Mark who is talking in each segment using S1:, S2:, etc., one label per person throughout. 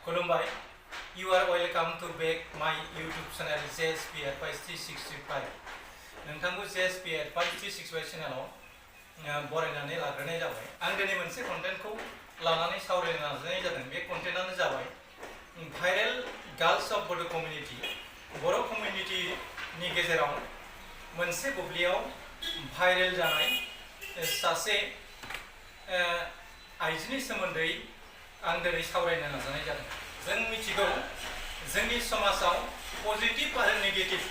S1: Kolumbai, you are welcome to back my YouTube channel JSP Advice 365. नोंथांखौ JSP Advice 365 चेनेलाव बरायनानै लाग्रोनाय जाबाय। आं दिनै मोनसे कन्टेन्टखौ लानानै सावरायनो नाजानाय जादों। बे कन्टेन्टआनो जाबाय भाइरेल गार्ल्स अफ बड' कमिउनिटि। बर' कमिउनिटिनि गेजेराव मोनसे बुब्लियाव भाइरेल जानाय सासे आइजोनि सोमोन्दै आं दिनै सावरायनो नाजानाय जादों। जों मिथिगौ जोंनि समाजाव पजिटिभ आरो नेगेटिभ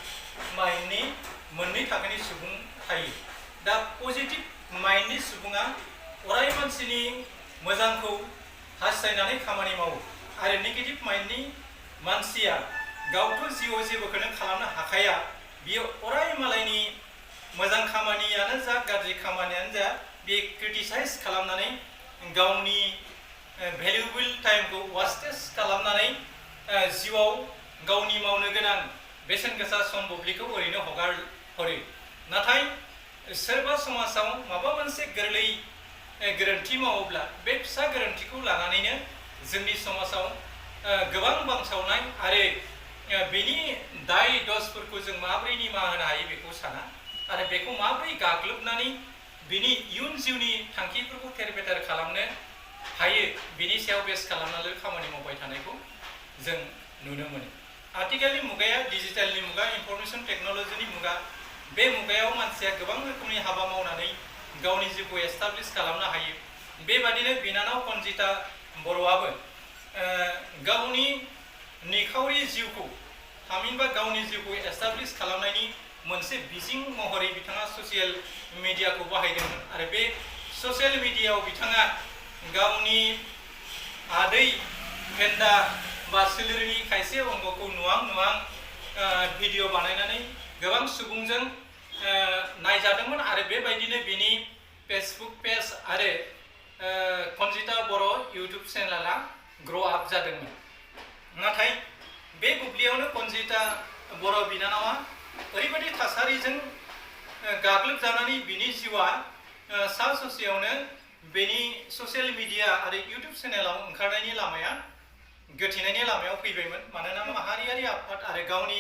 S1: माइन्डनि मोननै थाखोनि सुबुं थायो। दा पजिटिभ माइन्डनि सुबुङा अराय मानसिनि मोजांखौ हास्थायनानै खामानि मावो आरो नेगेटिभ माइन्डनि मानसिया गावथ' जिउआव जेबोखौनो खालामनो हाखाया, बियो अराय मालायनि मोजां खामानियानो जा गाज्रि खामानियानो जा बे क्रिटिसाइज खालामनानै गावनि भेलुएबल टाइमखौ वास्टेज खालामनानै जिउआव गावनि मावनो गोनां बेसेन गोसा सम बुब्लिखौ ओरैनो हगार हरो। नाथाय सोरबा समाजाव माबा मोनसे गोरलै गोरोन्थि मावोब्ला बे फिसा गोरोन्थिखौ लानानैनो जोंनि समाजाव गोबां बांसावनाय आरो बेनि दाय दसफोरखौ जों माबोरै निमाहा होनो हायो बेखौ साना आरो बेखौ माबोरै गाग्लोबनानै बिनि इयुन जिउनि थांखिफोरखौ थेर-बेथेर खालामनो हायो बिनि सायाव बेस खालामनानै खामानि मावबाय थानायखौ जों नुनो मोनो। आथिखालनि मुगाया डिजिटेलनि मुगा, इनफरमेशन टेक्न'लजिनि मुगा। बे मुगायाव मानसिया गोबां रोखोमनि हाबा मावनानै गावनि जिउखौ एस्टाब्लिश खालामनो हायो। बेबादिनो बिनानाव कनजिता बर'आबो गावनि निखावरि जिउखौ थामहिनबा गावनि जिउखौ एस्टाब्लिश खालामनायनि मोनसे बिजिं महरै बिथाङा ससियेल मिडियाखौ बाहायदोंमोन आरो बे ससियेल मिडियायाव बिथाङा गावनि आदै फेन्दा बा सोलेरनि खायसे अंगखौ नुहां भिडिअ बानायनानै गोबां सुबुंजों नायजादोंमोन आरो बेबायदिनो बिनि फेसबुक पेज आरो कनजिता बर' इउटुब चेनेला ग्र' आप जादोंमोन। नाथाय बे बुब्लियावनो कनजिता बर' बिनानावा ओरैबायदि थासारिजों गाग्लोबजानानै बिनि जिउआ सा ससेयावनो बेनि ससियेल मिडिया आरो इउटुब चेनेलाव ओंखारनायनि लामाया गोथेनायनि लामायाव फैबायमोन। मानोना माहारियारि आफाद आरो गावनि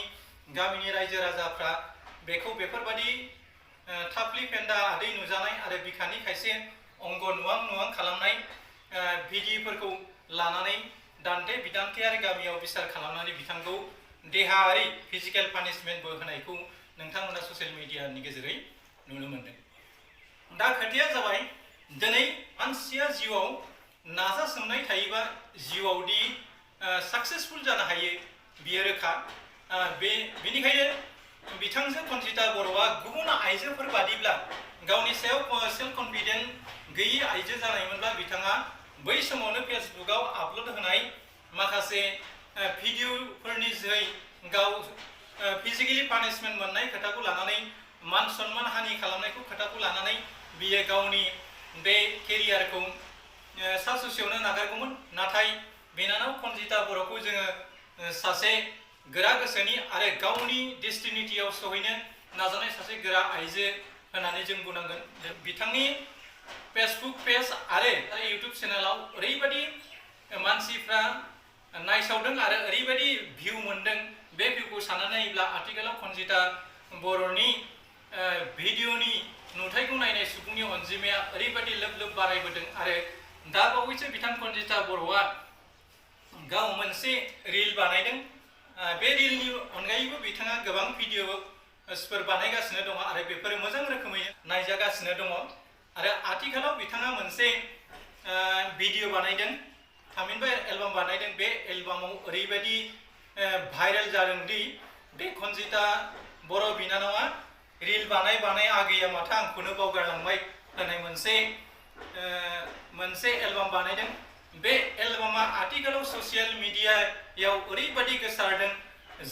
S1: गामिनि रायजो राजाफ्रा बेखौ बेफोरबायदि थाफ्लि फेन्दा आदै नुजानाय आरो बिखानि खायसे अंग नुहां खालामनाय भिडिअफोरखौ लानानै दान्थे बिदान्थे आरो गामियाव बिसार खालामनानै बिथांखौ देहायारि फिजिकेल पानिशमेन्टबो होनायखौ नोंथांमोना ससियेल मिडियानि गेजेरै नुनो मोनदों। दा खोथाया जाबाय दिनै मानसिया जिउआव नाजासोमनाय थायोबा जिउआवदि साक्सेसफुल जानो हायो बियो रोखा। बेनिखायनो बिथांजो कनजिता बर'आ गुबुन आइजोफोर बादिब्ला गावनि सायाव सेल्फ कनफिडेन्ट गैयि आइजो जानायमोनब्ला बिथाङा बै समावनो फेसबुकआव आपल'ड होनाय माखासे भिडिअफोरनि जोहै गाव फिजिकेलि पानिशमेन्ट मोननाय खोथाखौ लानानै मान सन्मान हानि खालामनायखौ खोथाखौ लानानै बियो गावनि बे केरियारखौ सा ससेयावनो नागारगौमोन। नाथाय बिनानाव कनजिता बर'खौ जोङो सासे गोरा गोसोनि आरो गावनि डेस्टिनिटियाव सहैनो नाजानाय सासे गोरा आइजो होननानै जों बुंनांगोन। बिथांनि फेसबुक पेज आरो इउटुब चेनेलाव ओरैबायदि मानसिफ्रा नायसावदों आरो ओरैबायदि भिउ मोनदों। बे भिउखौ साननानै नायोब्ला आथिखालाव कनजिता बर'नि भिडिअनि नुथायखौ नायनाय सुबुंनि अनजिमाया ओरैबायदि लोब बारायबोदों आरो दा बावैसो बिथां कनजिता बर'आ गाव मोनसे रिल बानायदों। बे रिलनि अनगायैबो बिथाङा गोबां भिडिअफोर बानायगासिनो दङ आरो बेफोरो मोजां रोखोमै नायजागासिनो दङ आरो आथिखालाव बिथाङा मोनसे भिडिअ बानायदों, थामहिनबा एलबाम बानायदों। बे एलबामाव ओरैबायदि भाइरेल जादों दि बे कनजिता बर' बिनानावा रिल बानाय आगैया माथो आंखौनो बावगारलांबाय होननाय मोनसे एलबाम बानायदों। बे एलबामा आथिखालाव ससियेल मिडियायाव ओरैबायदि गोसारदों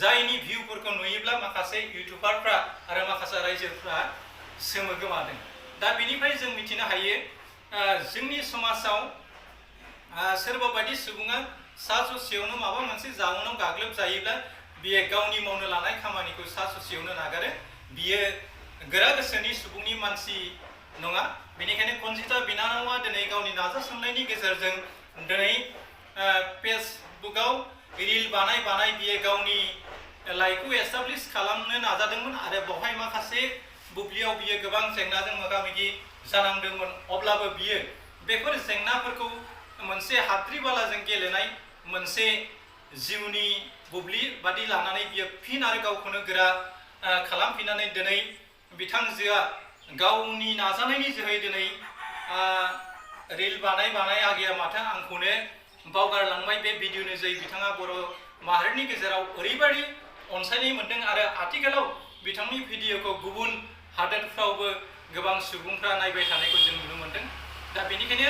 S1: जायनि भिउफोरखौ नुयोब्ला माखासे इउटुबारफ्रा आरो माखासे रायजोफ्रा सोमोगोमादों। दा बेनिफ्राय जों मिथिनो हायो जोंनि समाजाव सोरबा बायदि सुबुङा सा ससेयावनो माबा मोनसे जाउनाव गाग्लोबजायोब्ला बियो गावनि मावनो लानाय खामानिखौ सा ससेयावनो नागारो। बियो गोरा गोसोनि सुबुंनि मानसि नङा। बेनिखायनो कनजिता बिनानावा दिनै गावनि नाजासोमनायनि गेजेरजों दिनै फेसबुक फेसबुकाव रिल बानाय बियो गावनि लाइफखौ एस्टाब्लिश खालामनो नाजादोंमोन आरो बेवहाय माखासे बुब्लियाव बियो गोबां जेंनाजों मोगा-मोगि जानांदोंमोन। अब्लाबो बियो बेफोर जेंनाफोरखौ मोनसे हाद्रि बालाजों गेलेनाय मोनसे जिउनि बुब्लि बादि लानानै बियो फिन आरो गावखौनो गोरा खालामफिननानै दिनै बिथांजोआ गावनि नाजानायनि जोहै दिनै रिल बानाय आगैया माथो आंखौनो बावगारलांबाय बे भिडिअनि जोहै बिथाङा बर' माहारिनि गेजेराव ओरैबायदि अनसायनाय मोन्दों आरो आथिखालाव बिथांनि भिडिअखौ गुबुन हादोरफ्रावबो गोबां सुबुंफ्रा नायबाय थानायखौ जों नुनो मोन्दों। दा बेनिखायनो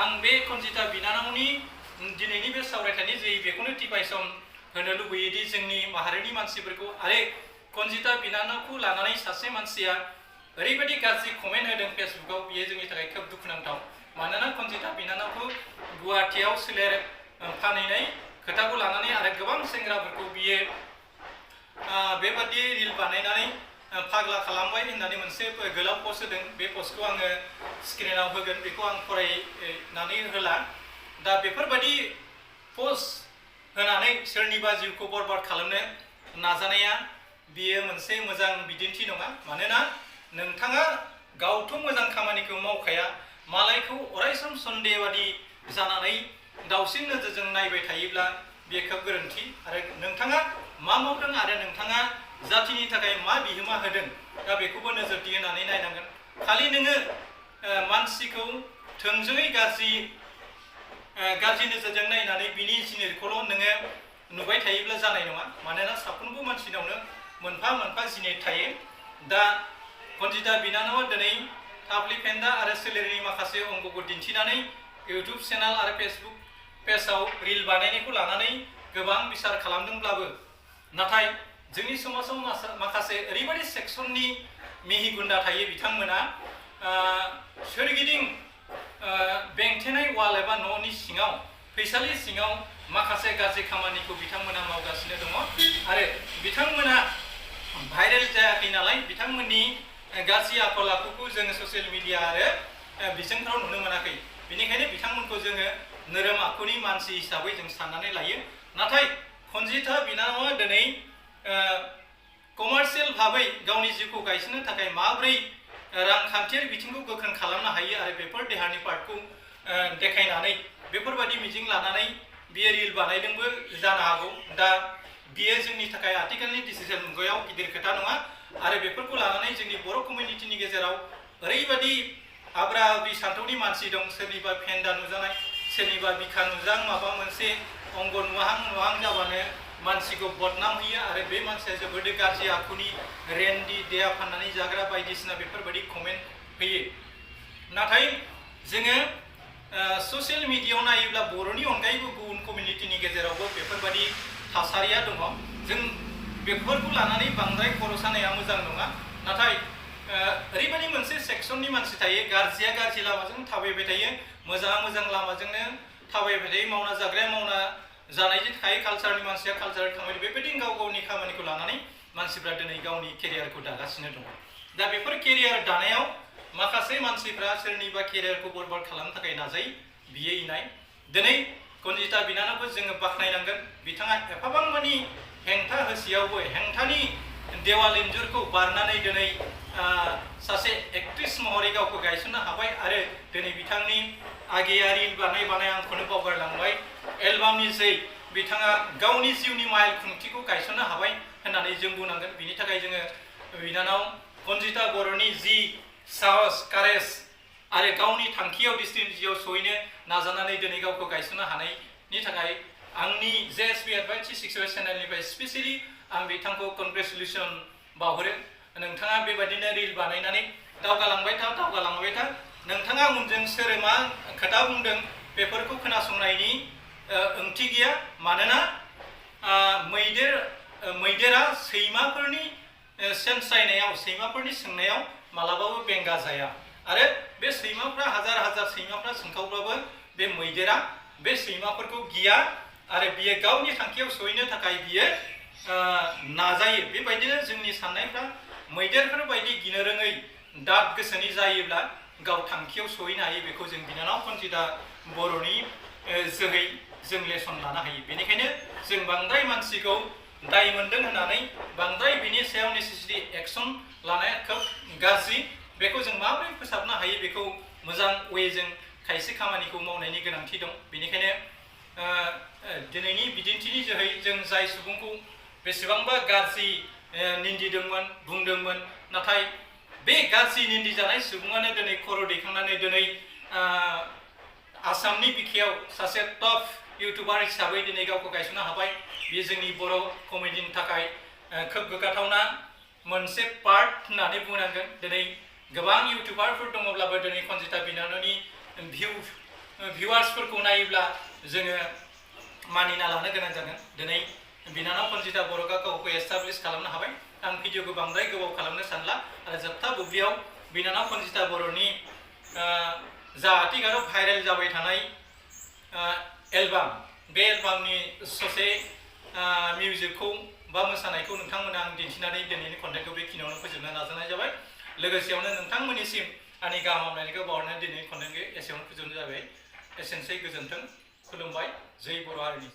S1: आं बे कनजिता बिनानावनि दिनैनि बे सावरायथायनि जोहै बेखौनो टिपाइसन होनो लुबैयोदि जोंनि माहारिनि मानसिफोरखौ आरो कनजिता बिनानावखौ लानानै सासे मानसिया ओरैबायदि गाज्रि कमेन्ट होदों फेसबुकाव, बियो जोंनि थाखाय खोब दुखुनांथाव। मानोना कनजिता बिनानावखौ गुवाहाटीयाव सोलेर फानहैनाय खोथाखौ लानानै आरो गोबां सेंग्राफोरखौ बियो बेबादि रिल बानायनानै फाग्ला खालामबाय होननानै मोनसे गोलाव पस्ट होदों। बे पस्टखौ आङो स्क्रिनाव होगोन, बेखौ आं फरायनानै होला। दा बेफोरबायदि पस्ट होनानै सोरनिबा जिउखौ बरबाद खालामनो नाजानाया बियो मोनसे मोजां बिदिन्थि नङा। मानोना नोंथाङा गावथ' मोजां खामानिखौ मावखाया, मालायखौ अरायसम सन्देहबादि जानानै दावसिन नोजोरजों नायबाय थायोब्ला बेयो खोब गोरोन्थि। आरो नोंथाङा मा मावदों आरो नोंथाङा जातिनि थाखाय मा बिहोमा होदों, दा बेखौबो नोजोर होनानै नायनांगोन। खालि नोङो मानसिखौ थोंजोङै गाज्रि नोजोरजों नायनानै बिनि जिनिरखौल' नोङो नुबाय थायोब्ला जानाय नङा। मानोना साफ्रोमबो मानसिनावनो मोनफा मोनफा जिनिर थायो। दा कनजिता बिनानावा दिनै थाफ्लि फेन्दा आरो सोलेरनि माखासे अंगखौ दिन्थिनानै इउटुब चेनेल आरो फेसबुक पेजआव रिल बानायनायखौ लानानै गोबां बिसार खालामदोंब्लाबो, नाथाय जोंनि समाजाव माखासे ओरैबायदि सेक्सननि मिहि गुन्दा थायो, बिथांमोना सोरगिदिं बेंथेनाय वाल एबा न'नि सिङाव फैसालि सिङाव माखासे गाज्रि खामानिखौ बिथांमोना मावगासिनो दङ आरो बिथांमोना भाइरेल जायाखै नालाय बिथांमोननि गाज्रि आखल आखुखौ जोङो ससियेल मिडिया आरो बिजोंफ्राव नुनो मोनाखै। बेनिखायनो बिथांमोनखौ जोङो नोरोम आखुनि मानसि हिसाबै जों साननानै लायो। नाथाय कनजिता बिनानावा दिनै कमार्शियेल भाबै गावनि जिउखौ गायसननो थाखाय माबोरै रांखान्थियारि बिथिंखौ गोख्रों खालामनो हायो आरो बेफोर देहानि पार्टखौ देखायनानै बेफोरबायदि मिजिं लानानै बियो रिल बानायदोंबो जानो हागौ। दा बियो जोंनि थाखाय आथिखालनि डिजिटेल मुगायाव गिदिर खोथा नङा आरो बेफोरखौ लानानै जोंनि बर' कमिउनिटिनि गेजेराव ओरैबायदि आब्रा आब्रि सान्थौनि मानसि दं, सोरनिबा फेन्दा नुजानाय, सोरनिबा बिखा नुजां माबा मोनसे अंग नुहां जाबानो मानसिखौ बदनाम होयो आरो बे मानसिया जोबोद गाज्रि आखुनि रेन्डि देहा फाननानै जाग्रा बायदिसिना बेफोरबायदि कमेन्ट होयो। नाथाय जोङो ससियेल मिडियायाव नायोब्ला बर'नि अनगायैबो गुबुन कमिउनिटिनि गेजेरावबो बेफोरबायदि थासारिया दङ। जों बेफोरखौ लानानै बांद्राय खर' सानाया मोजां नङा। नाथाय ओरैबायदि मोनसे सेक्सननि मानसि थायो, गाज्रिया गाज्रि लामाजों थाबायबाय थायो, मोजाङा मोजां लामाजोंनो थाबायबाय थायो, मावना जाग्राया मावना जानायजों थायो, कालचारनि मानसिया कालचार खामानि, बेबायदि गाव गावनि खामानिखौ लानानै मानसिफ्रा दिनै गावनि केरियारखौ दागासिनो दङ। दा बेफोर केरियार दानायाव माखासे मानसिफ्रा सोरनिबा केरियारखौ बरबाद खालामनो थाखाय नाजायो, बियो इनाय। दिनै कनजिता बिनानावखौ जोङो बाख्नायनांगोन, बिथाङा एफाबां मानि हेंथा होसेयावबो हेंथानि देवाल इन्जुरखौ बारनानै दिनै सासे एक्ट्रिस महरै गावखौ गायसननो हाबाय आरो दिनै बिथांनि आगैया रिल बानाय आंखौनो बावगारलांबाय एलबामनि जै बिथाङा गावनि जिउनि माइल खुंथिखौ गायसननो हाबाय होननानै जों बुंनांगोन। बिनि थाखाय जोङो बिनानाव कनजिता बर'नि जि साहस, कारेज आरो गावनि थांखियाव डिस्टेन्सियाव सहैनो नाजानानै दिनै गावखौ गायसननो हानायनि थाखाय आंनि JSP एडभाइस 6 चेनेलनिफ्राय स्पेसियेलि आं बिथांखौ कनग्रेचुलेसन बावहरो। नोंथाङा बेबायदिनो रिल बानायनानै दावगालांबाय था। नोंथाङा उनजों सोर मा खोथा बुंदों बेफोरखौ खोनासंनायनि ओंथि गैया। मानोना मैदेरा सैमाफोरनि सेनस्रायनायाव, सैमाफोरनि सोंनायाव मालाबाबो बेंगा जाया आरो बे सैमाफ्रा हाजार सैमाफ्रा सोंखावब्लाबो बे मैदेरा बे सैमाफोरखौ गिया आरो बियो गावनि थांखियाव सहैनो थाखाय बियो नाजायो। बेबायदिनो जोंनि साननायफ्रा मैदेरफोर बायदि गिनो रोङै दाद गोसोनि जायोब्ला गाव थांखियाव सहैनो हायो। बेखौ जों बिनानाव कनजिता बर'नि जोहै जों लेसन लानो हायो। बेनिखायनो जों बांद्राय मानसिखौ दाय मोनदों होननानै बांद्राय बिनि सायाव नेसेसिटि एक्सन लानाया खोब गाज्रि। बेखौ जों माबोरै फोसाबनो हायो बेखौ मोजां वेजों खायसे खामानिखौ मावनायनि गोनांथि दं। बेनिखायनो दिनैनि बिदिन्थिनि जोहै जों जाय सुबुंखौ बेसेबांबा गाज्रि निन्दिदोंमोन बुंदोंमोन, नाथाय बे गाज्रि निन्दि जानाय सुबुङानो दिनै खर' दैखांनानै दिनै आसामनि बिखायाव सासे टप इउटुबार हिसाबै दिनै गावखौ गायसननो हाबाय। बेयो जोंनि बर' कमिउनिटिनि थाखाय खोब गोग्गाथावना मोनसे पार्ट होननानै बुंनांगोन। दिनै गोबां इउटुबारफोर दङब्लाबो दिनै कनजिता बिनानावनि भिउवार्सफोरखौ नायोब्ला जोङो मानिना लानो गोनां जागोन। दिनै बिनानाव कनजिता बर'आ गावखौ एस्टाब्लिश खालामनो हाबाय। आं भिडिअखौ बांद्राय गोबाव खालामनो सानला आरो जोबथा बुब्लियाव बिनानाव कनजिता बर'नि जा आथिखालाव भाइरेल जाबाय थानाय एलबाम, बे एलबामनि ससे मिउजिकखौ बा मोसानायखौ नोंथांमोना आं दिन्थिनानै दिनैनि कन्टेन्टखौ बेखिनियावनो फोजोबनो नाजानाय जाबाय। लोगोसेयावनो नोंथांमोननिसिम आंनि गाहाम हामलायनायखौ बावहरनानै दिनैनि कन्टेन्टखौ एसेयावनो फोजोबनाय जाबाय। एसेनोसै, गोजोन्थों, खुलुमबाय, जै बर' हारिनि।